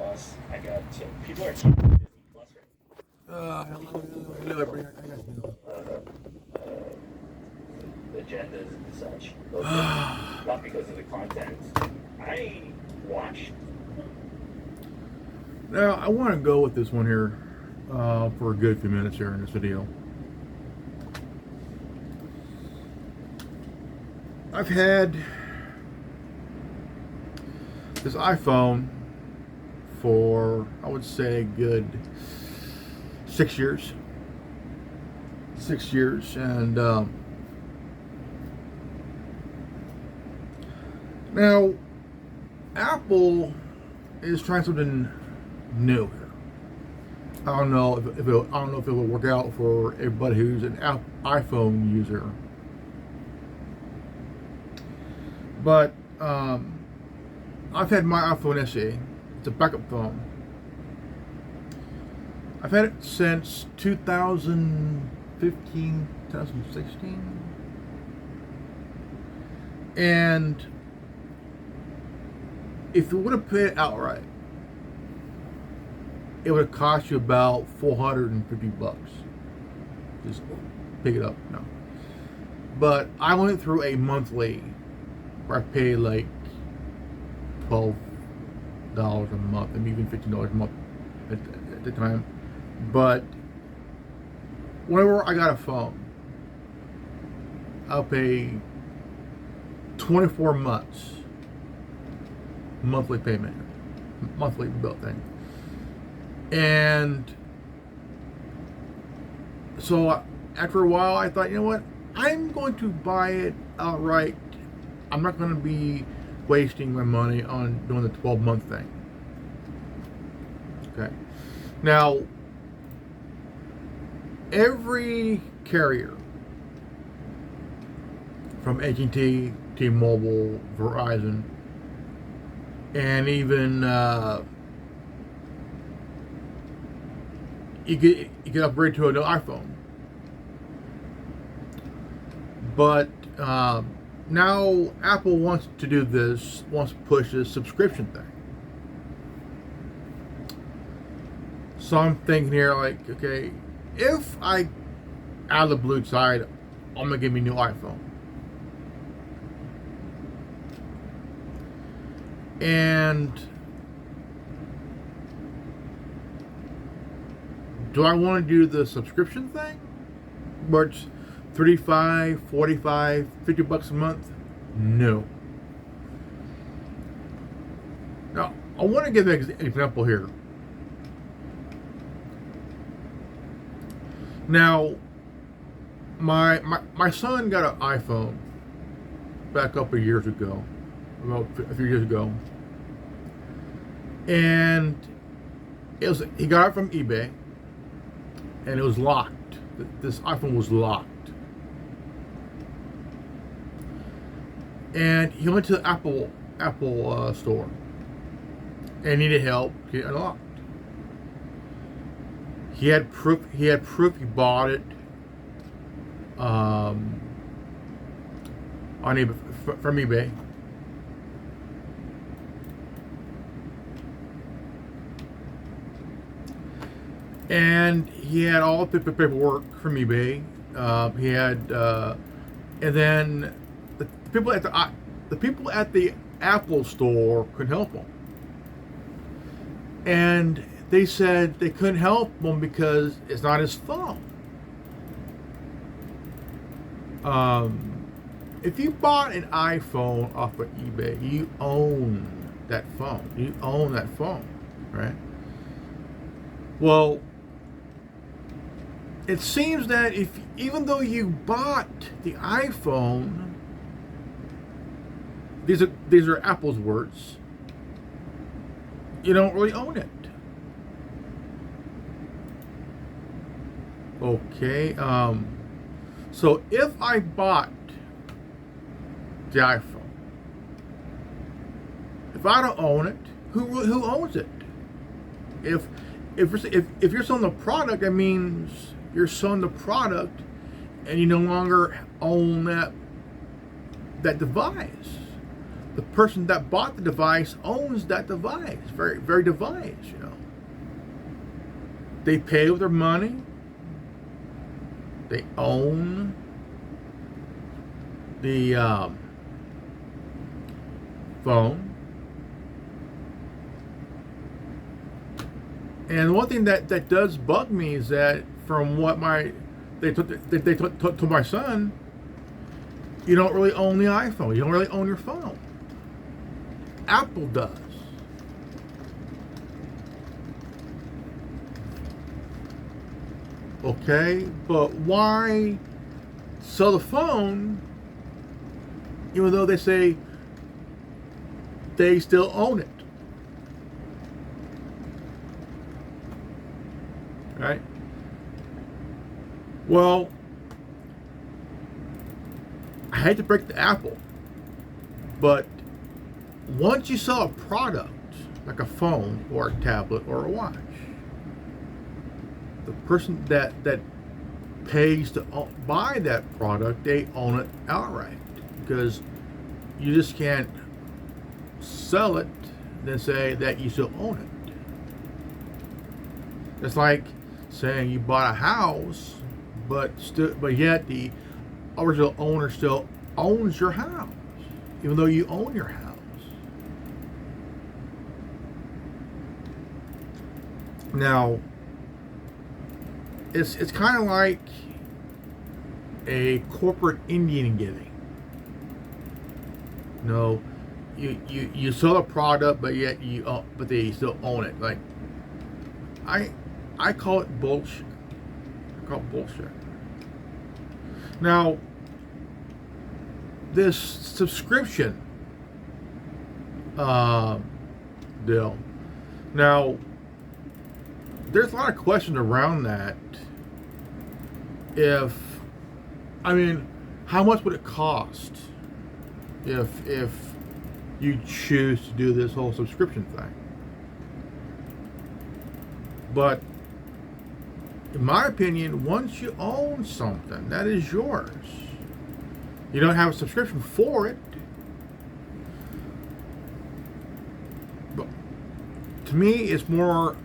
Plus. I got people are cheating Disney Plus agendas and such. Not because of the content. I watched. Now, I want to go with this one here for a good few minutes here in this video. I've had this iPhone for, I would say, a good 6 years. 6 years, and now Apple is trying something new here. I don't know if it will work out for everybody who's an iPhone user, but I've had my iPhone SE. It's a backup phone. I've had it since 2015, 2016, and if you would have paid it outright, it would have cost you about $450. Just pick it up. No, but I went through a monthly where I paid like $12 a month, and even $15 a month at the time. But whenever I got a phone, I'll pay 24 months monthly payment, monthly bill thing. And so after a while, I thought, you know what? I'm going to buy it outright. I'm not going to be wasting my money on doing the 12-month thing. Okay. Now, every carrier, from AT&T, T-Mobile, Verizon, and even you get upgrade to an iPhone, but now Apple wants to do this, wants to push this subscription thing. So I'm thinking here, like, okay, if I out of the blue side, I'm gonna give me a new iPhone, and do I want to do the subscription thing where it's $35, $45, $50 a month? No. Now, I want to give an example here. Now, my son got an iPhone back a couple of years ago, about a few years ago, and he got it from eBay, and it was locked. This iPhone was locked, and he went to the Apple store and needed help getting it unlocked. He had proof he bought it on eBay, from eBay. And he had all the paperwork from eBay. He had, and then the people at the Apple store couldn't help him. And they said they couldn't help him because it's not his phone. If you bought an iPhone off of eBay, you own that phone. You own that phone, right? Well, it seems that even though you bought the iPhone, these are Apple's words, you don't really own it. Okay, so if I bought the iPhone, if I don't own it, who owns it? If you're selling the product, that means you're selling the product, and you no longer own that device. the person that bought the device owns that device, very device, you know. They pay with their money. They own the phone. And one thing that does bug me is that from what they told my son, you don't really own the iPhone. You don't really own your phone. Apple does. Okay, but why sell the phone even though they say they still own it? Right? Well, I hate to break the apple, but once you sell a product like a phone or a tablet or a watch, the person that pays to buy that product, they own it outright, because you just can't sell it then say that you still own it. It's like saying you bought a house, but yet the original owner still owns your house, even though you own your house. Now, it's kind of like a corporate Indian giving. No, you sell a product, but yet but they still own it. Like I call it bullshit. I call it bullshit. Now, this subscription deal. Now, there's a lot of questions around that. How much would it cost if you choose to do this whole subscription thing? But in my opinion, once you own something, that is yours. You don't have a subscription for it. But to me, it's more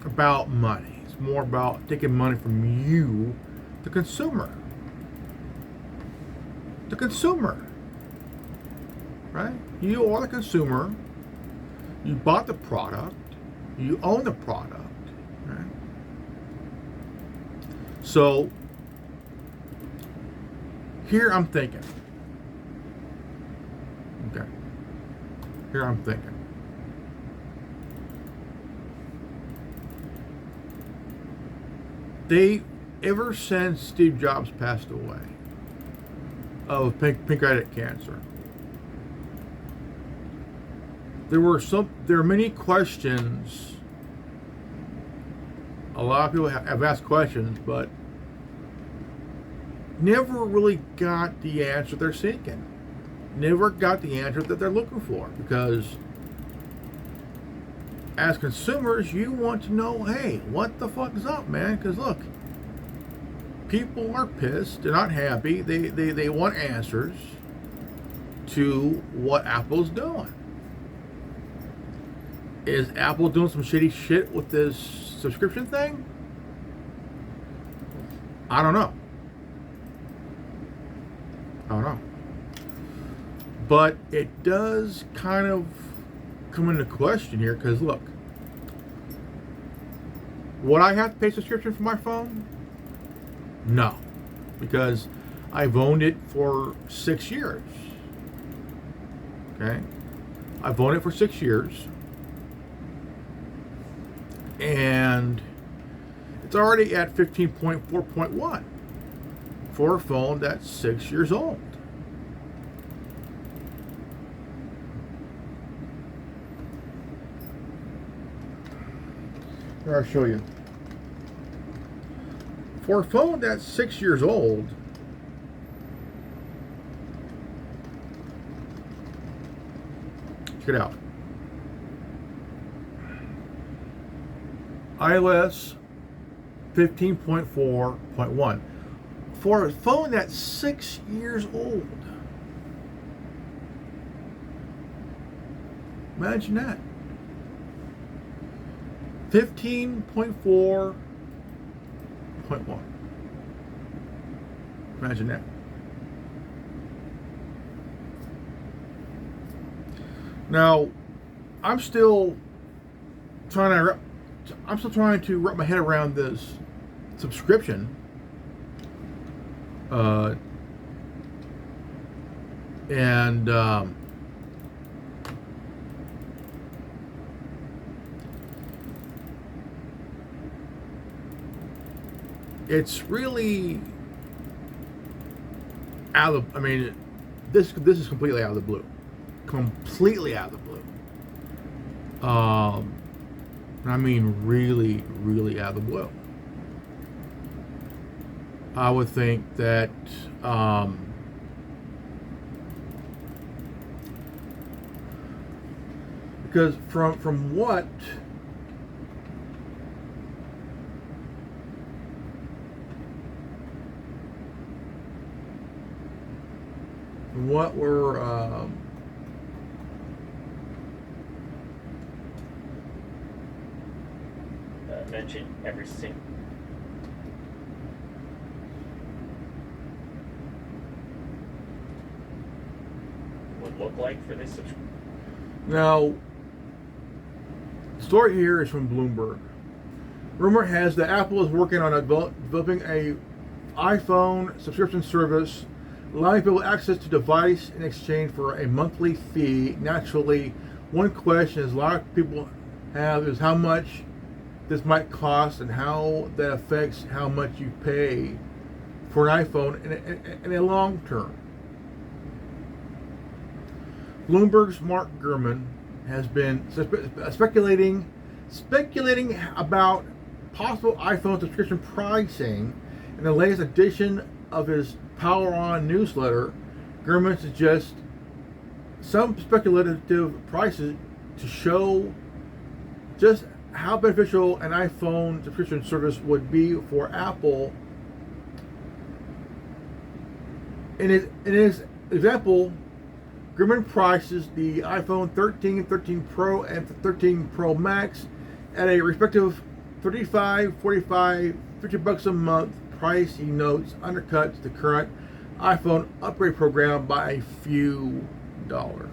about money. It's more about taking money from you, the consumer. The consumer. Right? You are the consumer. You bought the product. You own the product. Right? So, here I'm thinking. Okay. Here I'm thinking. Ever since Steve Jobs passed away of pancreatic cancer, there are many questions. A lot of people have asked questions, but never really got the answer they're seeking. Never got the answer that they're looking for, because as consumers, you want to know, hey, what the fuck is up, man? Because look, people are pissed. They're not happy. They want answers to what Apple's doing. Is Apple doing some shitty shit with this subscription thing? I don't know. But it does kind of come into question here, because look, would I have to pay subscription for my phone? No, because I've owned it for 6 years. Okay, I've owned it for 6 years, and it's already at 15.4.1 for a phone that's 6 years old. Here, I'll show you. For a phone that's 6 years old, check it out. iOS 15.4.1. For a phone that's 6 years old. Imagine that. 15.4.1. Imagine that. Now, I'm still trying to wrap my head around this subscription. And it's really out of, I mean, this is completely out of the blue. Completely out of the blue. I mean, really, really out of the blue. I would think that because from what we're mentioned every single. Would look like for this subscription. now, the story here is from Bloomberg. Rumor has that Apple is working on developing a iPhone subscription service, allowing people access to device in exchange for a monthly fee. Naturally, one question is a lot of people have is how much this might cost and how that affects how much you pay for an iPhone in a long term. Bloomberg's Mark Gurman has been speculating about possible iPhone subscription pricing in the latest edition of his Power On newsletter. Gurman suggests some speculative prices to show just how beneficial an iPhone subscription service would be for Apple. In his example, Gurman prices the iPhone 13, 13 Pro, and 13 Pro Max at a respective $35, $45, $50 a month price. He notes undercuts the current iPhone upgrade program by a few dollars.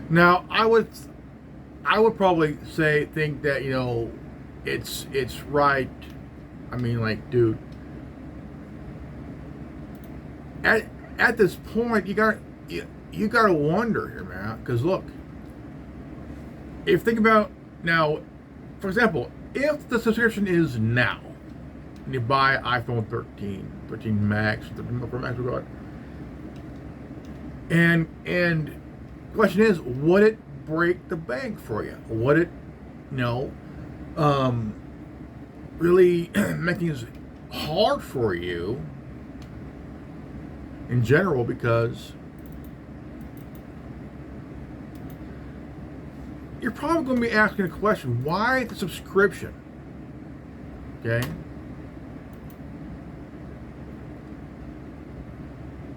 Now, I would probably think that, you know, it's right. I mean, like, dude, at this point, you gotta wonder here, man. Because look, if you think about now, for example, if the subscription is now, and you buy iPhone 13, 13 Max, 13 Pro Max, regard, and the question is, would it break the bank for you? Would it, you know, really make things hard for you in general? Because you're probably going to be asking a question: why the subscription? Okay.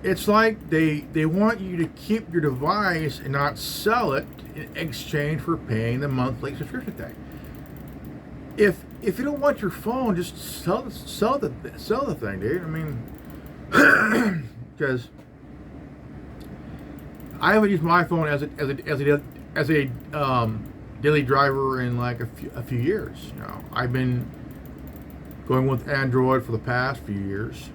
It's like they want you to keep your device and not sell it in exchange for paying the monthly subscription thing. If you don't want your phone, just sell the thing, dude. I mean, because I haven't used my phone as a daily driver in like a few years. You know, I've been going with Android for the past few years.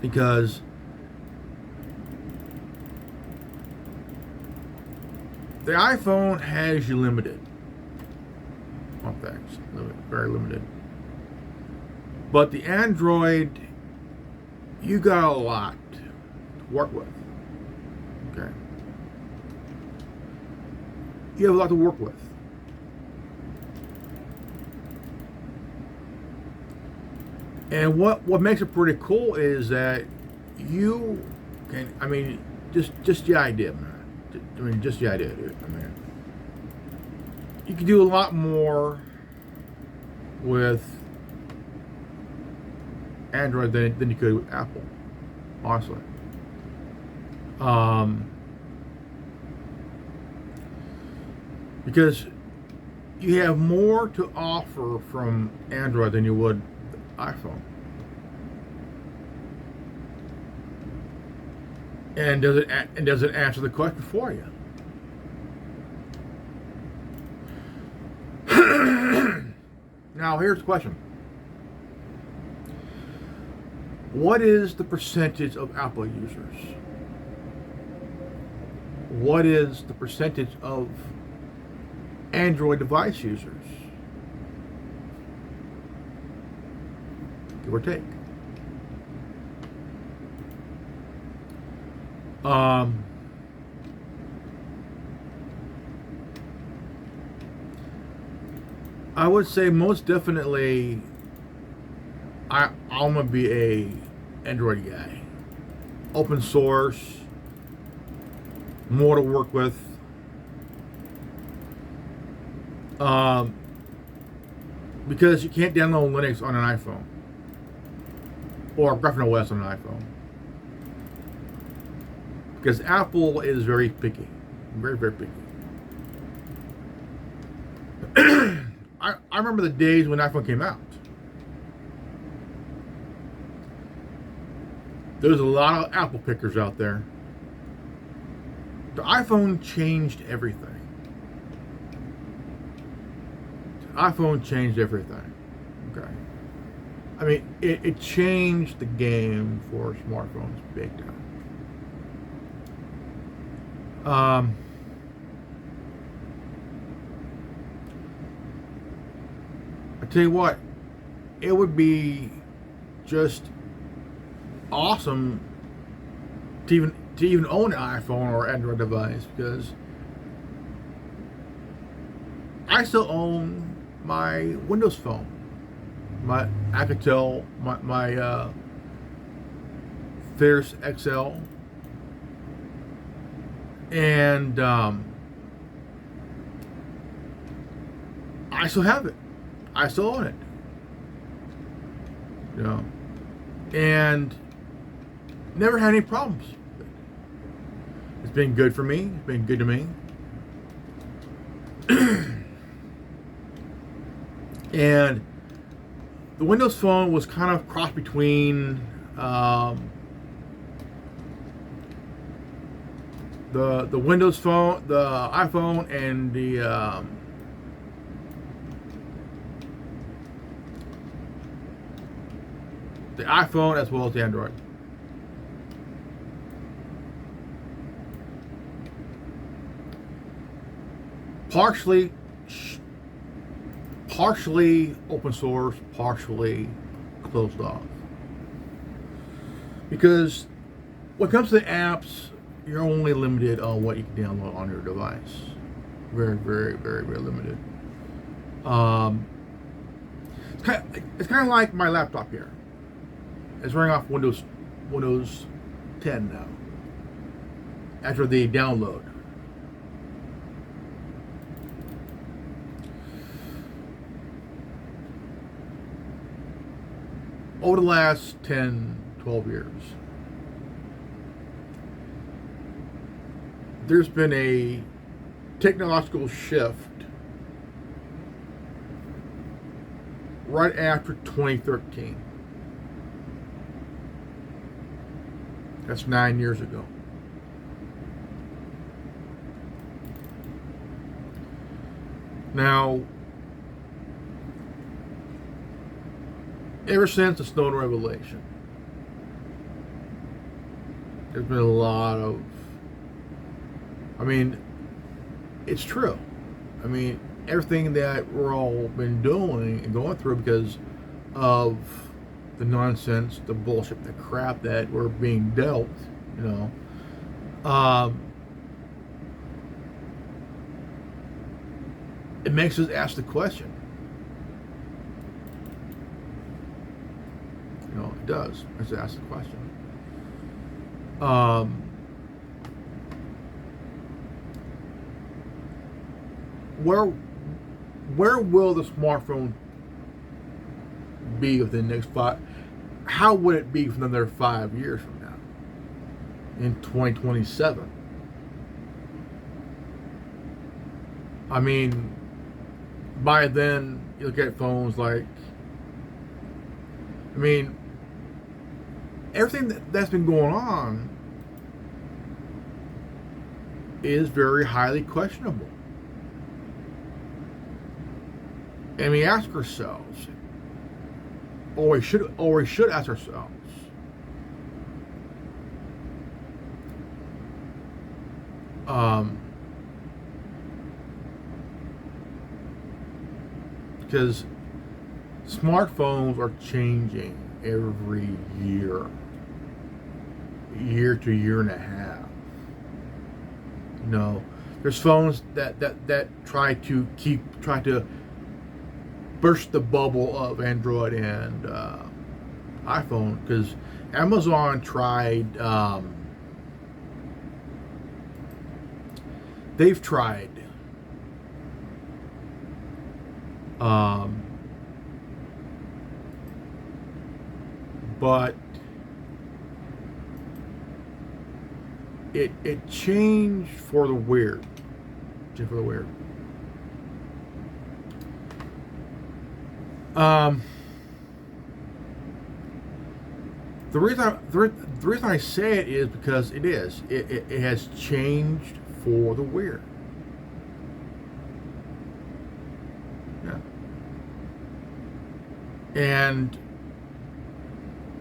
Because the iPhone has you limited on things, very limited. But the Android, you got a lot to work with. Okay, you have a lot to work with. And what makes it pretty cool is that you can, I mean, just the idea, man. I mean, just the idea, dude. I mean, you can do a lot more with Android than you could with Apple, honestly. Because you have more to offer from Android than you would iPhone. And does it answer the question for you? Now here's the question. What is the percentage of Apple users? What is the percentage of Android device users? Give or take. I would say most definitely I'm gonna be a Android guy. Open source, more to work with. Because you can't download Linux on an iPhone or Graphene OS on an iPhone. Because Apple is very picky, very, very picky. I remember the days when iPhone came out. There's a lot of Apple pickers out there. The iPhone changed everything. The iPhone changed everything. Okay. I mean, it changed the game for smartphones big time. I tell you what, it would be just awesome to even own an iPhone or Android device, because I still own my Windows Phone, my Alcatel, my Fierce XL, and I still have it. I still own it. You know, and never had any problems. It's been good for me. It's been good to me. And the Windows Phone was kind of cross between the Windows Phone, the iPhone, and the iPhone as well as the Android. Partially open source, partially closed off. Because when it comes to the apps, you're only limited on what you can download on your device. Very, very, very, very limited. It's kind of like my laptop here. It's running off Windows 10 now. After the download. Over the last 10, 12 years, there's been a technological shift right after 2013. That's 9 years ago. Now, ever since the Snowden revelation, there's been a lot of, I mean, it's true. I mean, everything that we're all been doing and going through because of the nonsense, the bullshit, the crap that we're being dealt, you know, it makes us ask the question. You know, it does. Makes us ask the question. Where will the smartphone be within the next 5? how would it be for another 5 years from now, in 2027? I mean, by then you look at phones like, I mean, everything that's been going on is very highly questionable. And we ask ourselves, or we should ask ourselves, because smartphones are changing every year to year and a half. You know, there's phones that try to burst the bubble of Android and iPhone, because Amazon tried. They've tried. But it changed for the weird. Changed for the weird. The reason I say it is because it has changed for the weird. Yeah. And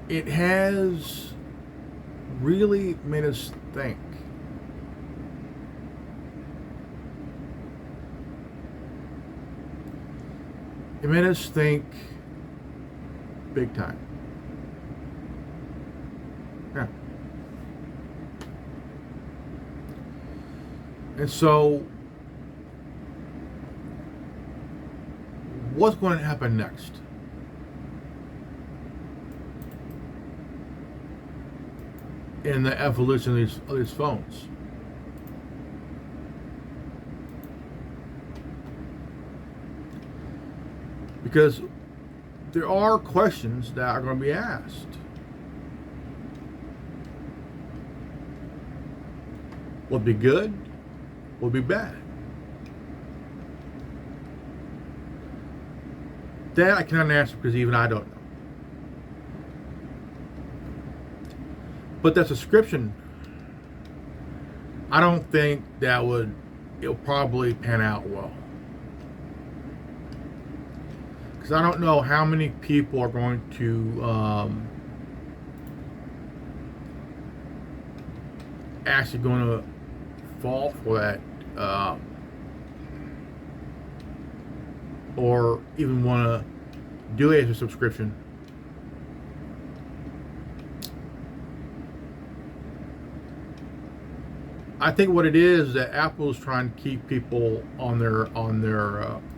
it has really made us think. It made us think big time. Yeah. And so, what's going to happen next? In the evolution of these phones. Because there are questions that are going to be asked. Will it be good? Will it be bad? That I cannot answer because even I don't know. But that subscription, I don't think it'll probably pan out well. Because I don't know how many people are going to actually going to fall for that, or even want to do it as a subscription. I think what it is that Apple's trying to keep people on their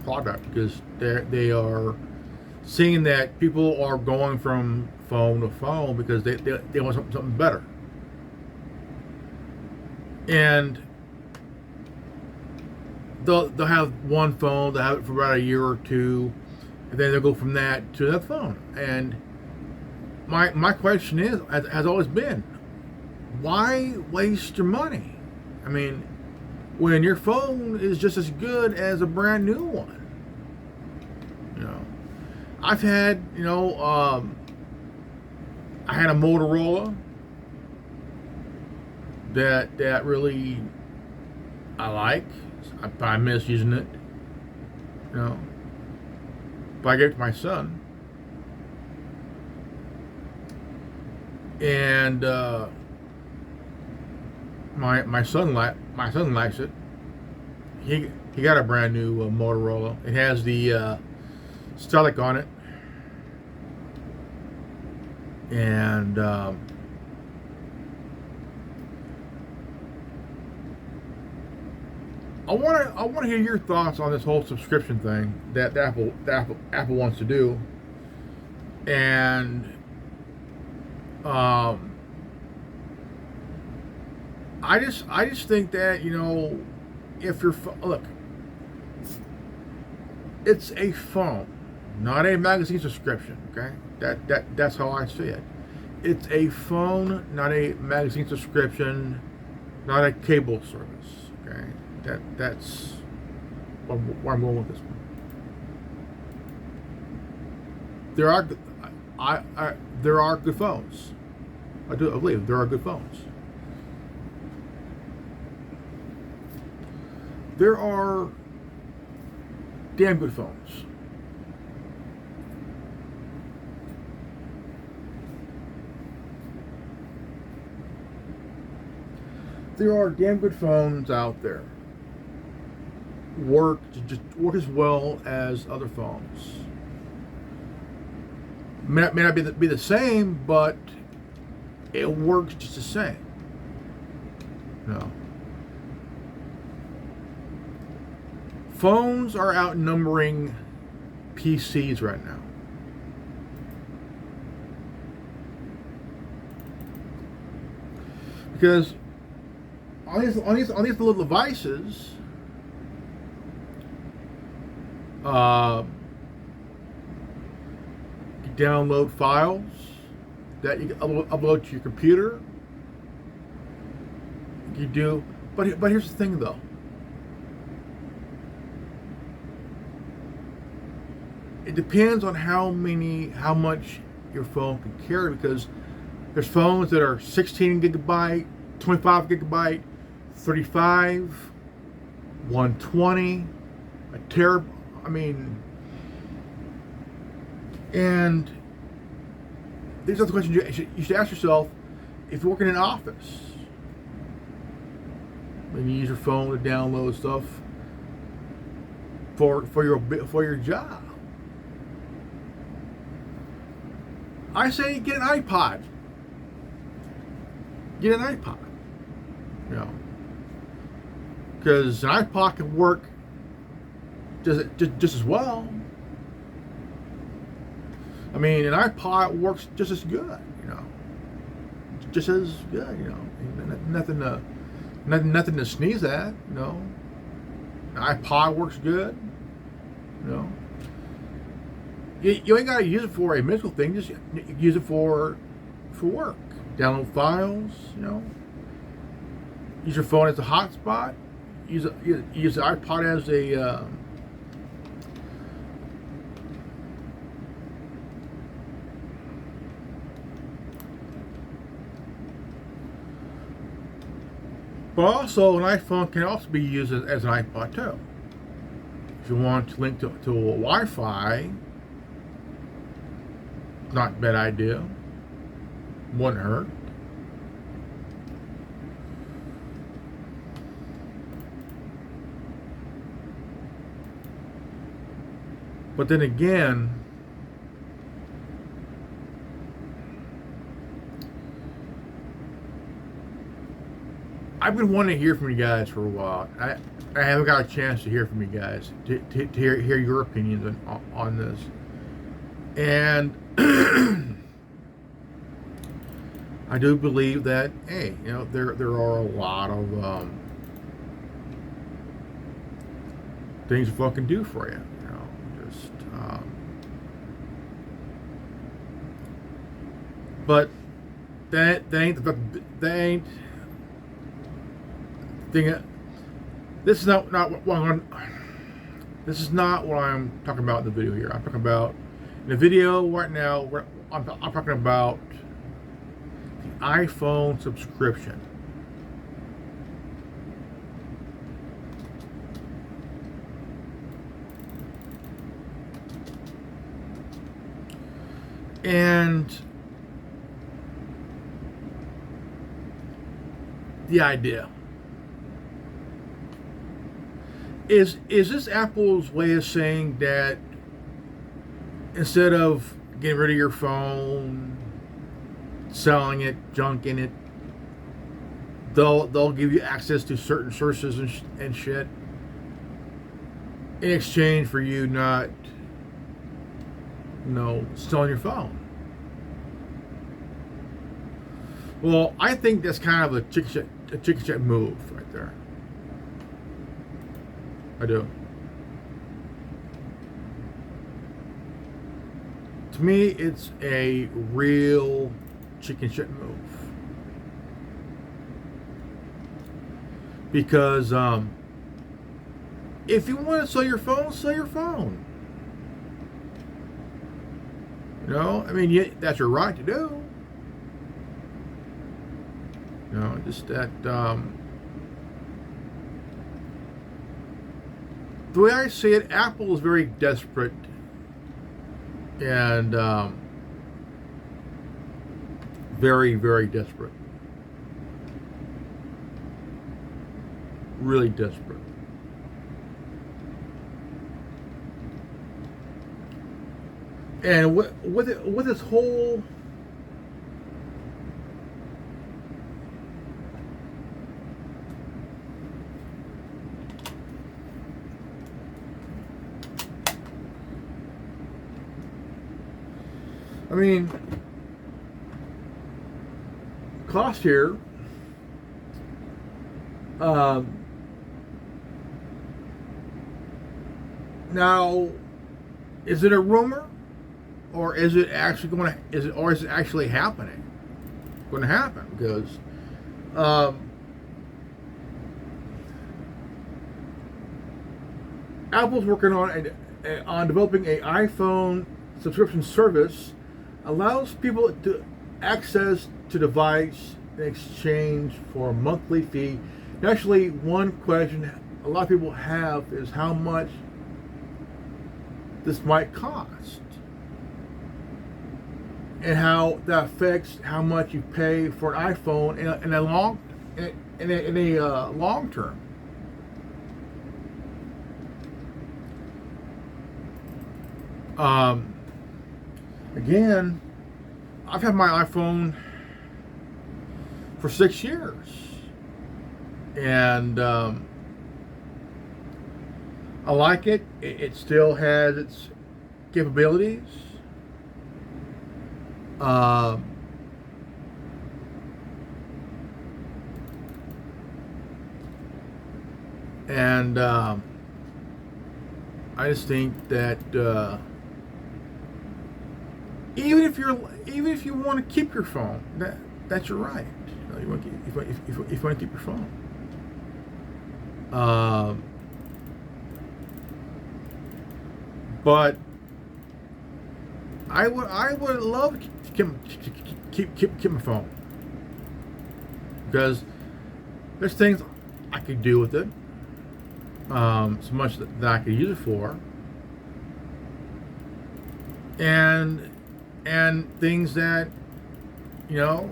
product, because they are seeing that people are going from phone to phone because they want something better. And they'll have one phone, they'll have it for about a year or two, and then they'll go from that to another phone. And my question has always been, why waste your money? I mean, when your phone is just as good as a brand new one. You know, I've had, I had a Motorola that really I like. I miss using it. But I gave it to my son, and my son likes it. He got a brand new Motorola. It has the Stelic on it, and I want to hear your thoughts on this whole subscription thing that Apple wants to do, and I just think that, if you're look, it's a phone, not a magazine subscription. Okay, that's how I see it. It's a phone, not a magazine subscription, not a cable service. Okay, that's where I'm going with this one. There are good phones. I believe there are good phones. There are damn good phones. There are damn good phones out there. Work as well as other phones. May not be the same, but it works just the same. No. Phones are outnumbering PCs right now. Because on these little devices, you download files that you can upload to your computer. You do, but here's the thing though. It depends on how much your phone can carry, because there's phones that are 16 gigabyte, 25 gigabyte, 35, 120, a terabyte. I mean, and these are the questions you should ask yourself if you're working in an office. When you use your phone to download stuff for your job. I say get an iPod. Get an iPod. You know, because an iPod can work just as well. I mean, an iPod works just as good. You know, just as good. You know, nothing to sneeze at. You know, an iPod works good. You know. You ain't gotta use it for a musical thing. Just use it for work. Download files. You know. Use your phone as a hotspot. Use the iPod as a but also an iPhone can also be used as an iPod too. If you want to link to a Wi-Fi, not a bad idea. Wouldn't hurt. But then again, I've been wanting to hear from you guys for a while. I haven't got a chance to hear from you guys to hear your opinions on this. And I do believe that, hey, you know, there are a lot of things a phone can do for you. You know, just but that ain't thing. This is not what this is not what I'm talking about in the video here. I'm talking about in the video right now. I'm talking about the iPhone subscription. And the idea is this Apple's way of saying that instead of getting rid of your phone, selling it, junking it, they'll give you access to certain sources and shit in exchange for you not, you know, selling your phone. Well, I think that's kind of a chicken shit move right there. I do. To me, it's a real chicken shit move. Because if you want to sell your phone, sell your phone. You know, I mean, that's your right to do. You know, just that. The way I see it, Apple is very desperate, and very, very desperate. Really desperate. And with this whole I mean, cost here. Now, is it a rumor, or is it actually going to? Is it actually happening? Going to happen because Apple's working on developing an iPhone subscription service allows people to access to device in exchange for a monthly fee. And actually, one question a lot of people have is how much this might cost, and how that affects how much you pay for an iPhone in a long term. Again, I've had my iPhone for 6 years, and I like it. It still has its capabilities. And I just think that even if you want to keep your phone, that's your right. You know, if you want to keep your phone. But I would love to keep my phone, because there's things I could do with it, so much that I could use it for, and things that, you know,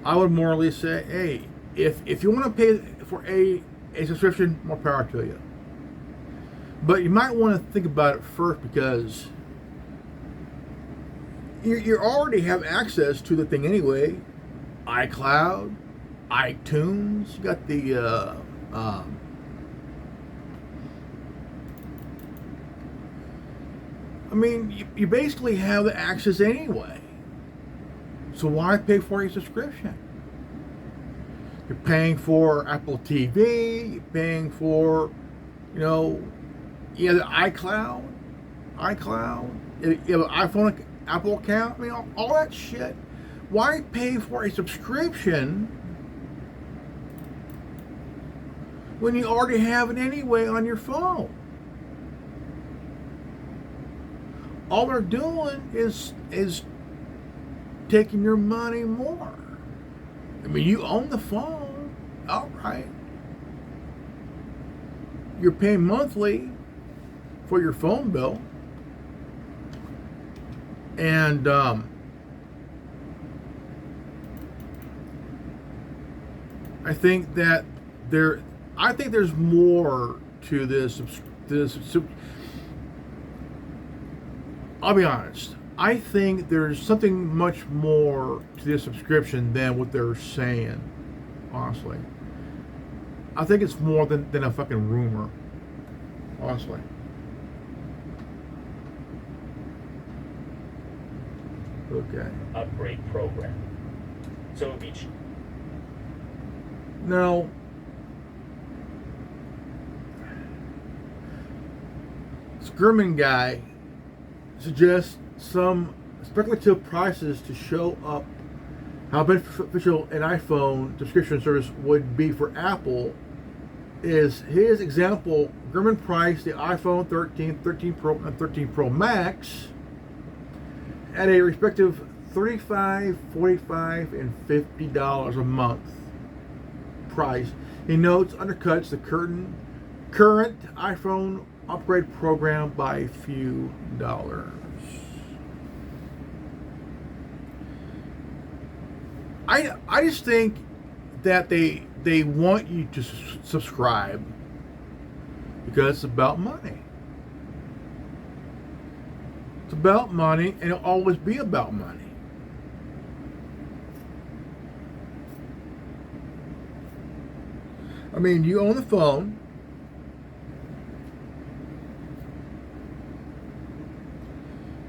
I would morally say, hey, if you want to pay for a subscription, more power to you. But you might want to think about it first, because you already have access to the thing anyway. iCloud, iTunes, you got the I mean, you basically have the access anyway. So why pay for a subscription? You're paying for Apple TV, you're paying for, you know, you have the iCloud, you have an iPhone, Apple account, I mean, all that shit. Why pay for a subscription when you already have it anyway on your phone? All they're doing is taking your money more. I mean, you own the phone, all right. You're paying monthly for your phone bill, and I think there's more to this. I'll be honest. I think there's something much more to this subscription than what they're saying. Honestly, I think it's more than a fucking rumor. Honestly. Okay. Upgrade program. So each. Now, Grumman guy suggests some speculative prices to show up how beneficial an iPhone subscription service would be for Apple. Is his example. Grumman priced the iPhone 13, 13 Pro, and 13 Pro Max at a respective $35, $45, and $50 a month price. He notes undercuts the current iPhone upgrade program by a few dollars. I just think that they want you to subscribe because it's about money. It's about money, and it'll always be about money. I mean, you own the phone.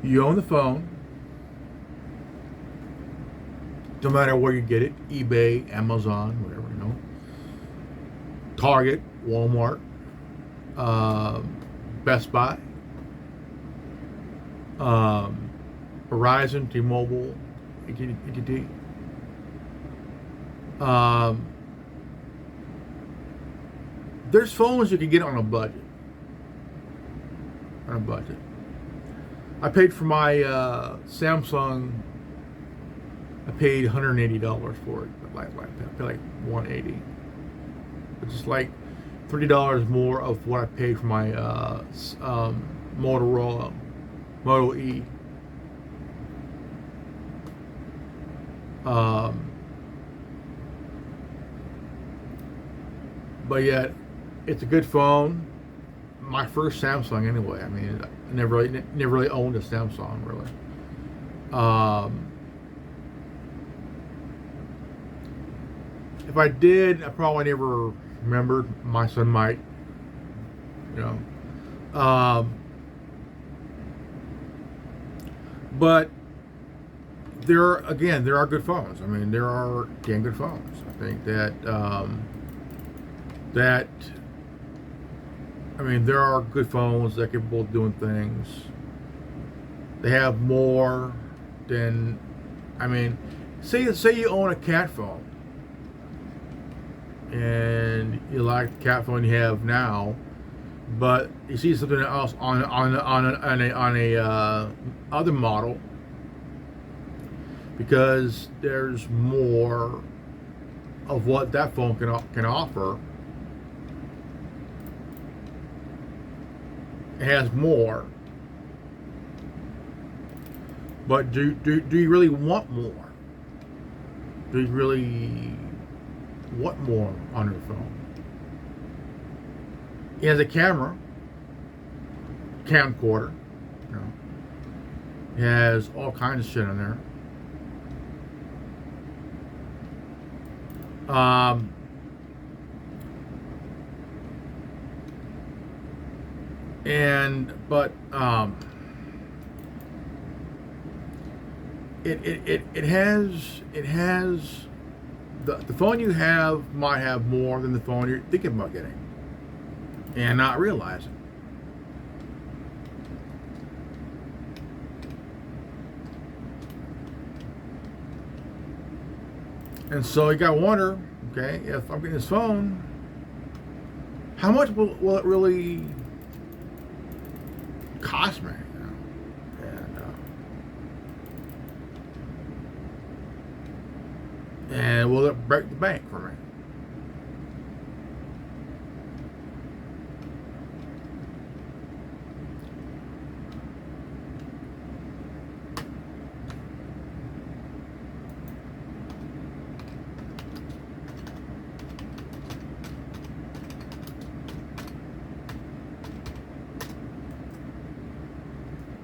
You own the phone. No matter where you get it, eBay, Amazon, whatever, you know. Target, Walmart, Best Buy, Verizon, T-Mobile, AT&T. There's phones you can get on a budget. I paid for my Samsung. I paid $180 for it. I paid like $180, which is like $30 more of what I paid for my Motorola Moto E. But yet, it's a good phone. My first Samsung, anyway. I mean, I never really owned a Samsung, really. If I did, I probably never remembered. My son might, you know. But there are good phones. I mean, there are damn good phones. I think that there are good phones that are capable of doing things. They have more than, say you own a cat phone, and you like the cat phone you have now, but you see something else on a other model, because there's more of what that phone can offer. It has more, but do you really want more? Do you really want more on your phone? It has a camera, camcorder, you know. It has all kinds of shit on there. It has the phone you have might have more than the phone you're thinking about getting and not realizing. And so you gotta wonder, okay, if I'm getting this phone, how much will it really cost me? You know? And will it break the bank for me?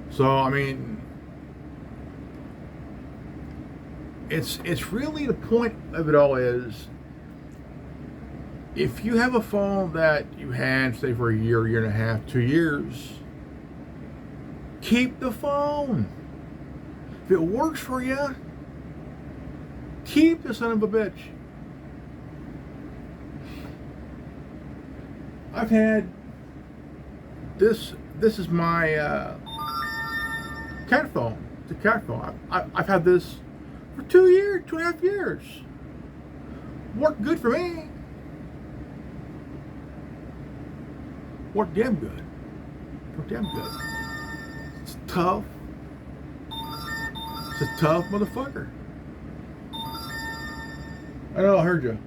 So it's really, the point of it all is, if you have a phone that you had, say, for a year, year and a half, 2 years, keep the phone. If it works for you, keep the son of a bitch. I've had this this is my cat phone. It's a cat phone. I've had this for 2 years, 2.5 years. Worked good for me. Worked damn good. Worked damn good. It's tough. It's a tough motherfucker. I know, I heard you.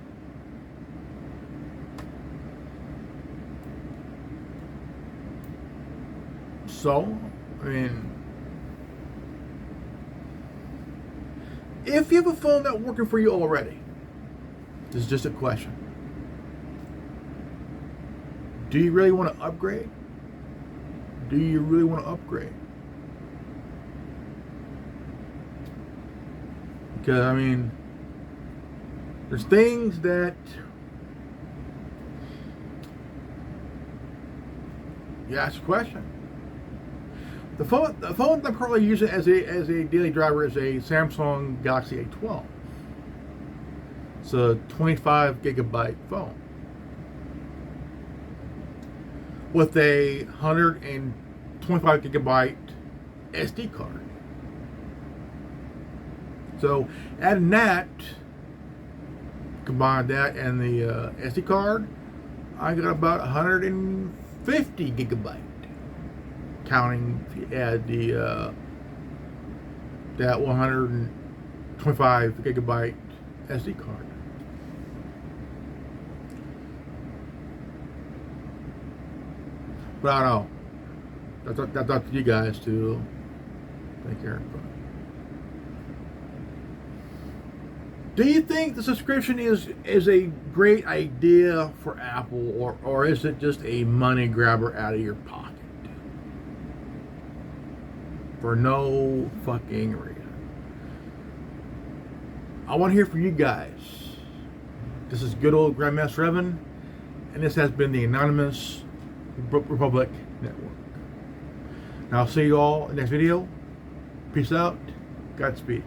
So, I mean, if you have a phone that's working for you already, this is just a question. Do you really want to upgrade? Do you really want to upgrade? Because, I mean, there's things that you ask a question. The phone I'm currently using as a daily driver is a Samsung Galaxy A12. It's a 25 gigabyte phone with a 125 gigabyte SD card. So adding that, combine that and the SD card, I got about 150 gigabyte. Counting if you add the that 125 gigabyte SD card. But I don't know. That's up to you guys to take care of it. Do you think the subscription is a great idea for Apple, or is it just a money grabber out of your pocket? For no fucking reason. I want to hear from you guys. This is good old Grandmaster Evan, and this has been the Anonymous Republic Network. Now I'll see you all in the next video. Peace out. Godspeed.